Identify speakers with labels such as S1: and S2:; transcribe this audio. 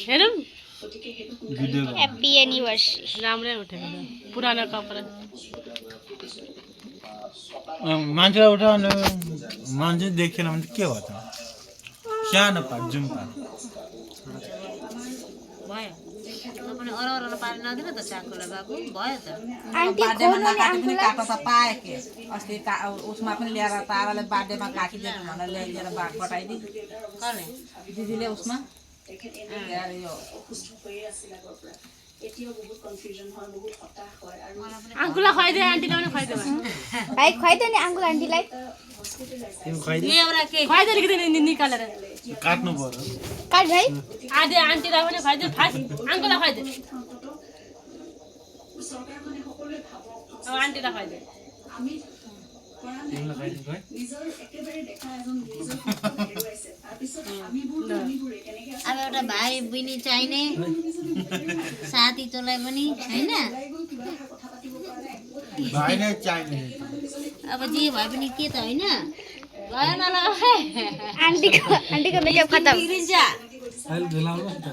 S1: हेरौँ
S2: video
S3: happy anniversary
S1: राम्रै उठेको छ पुरानो कपडा
S2: मान्छे उठा मान्छे देखेन भने के हो त सानो पाट जुम पाट
S4: भयो तपाईले अरअर पार्न नदिन त चाकुले बाबु भयो त
S3: आन्टी
S5: बाडेमा
S3: खोल्नु नि
S5: नकाटे पनि
S3: आङ्कुलाई
S5: काट्न त पाए के अस्ति उसमा पनि ल्याएर ताराले बाडेमा काटिदिनु भनेर ल्याइदिएर पठाइदि
S4: कसले
S5: दिदीले उसमा यार यो
S1: आङ्कुलाई खुवाइदिए आन्टीलाई पनि खुवाइदियो
S3: भाइ खुवाइदियो नि आङ्कुल आन्टीलाई
S2: तिमी खाइदे
S4: एउटा के
S1: खुवाइदियो अलिकति निकालेर
S2: काट्नु पर्यो
S3: काट भाइ
S1: आधी आन्टीलाई पनि खुवाइदियो आङ्कुलाई खुवाइदियो अब आन्टीलाई खुवाइदियो
S2: तिमीलाई खाइदिनु है
S4: अब एउटा भाइ बहिनी चाहिने साथी तँलाई पनि हैन
S2: भाइ नै चाहिने
S4: अब जे भए पनि के त हैन गयो न ल
S3: आन्टीको मेकअप खतम
S4: बिग्रिन्छ
S2: अहिले झुलाउनु नि त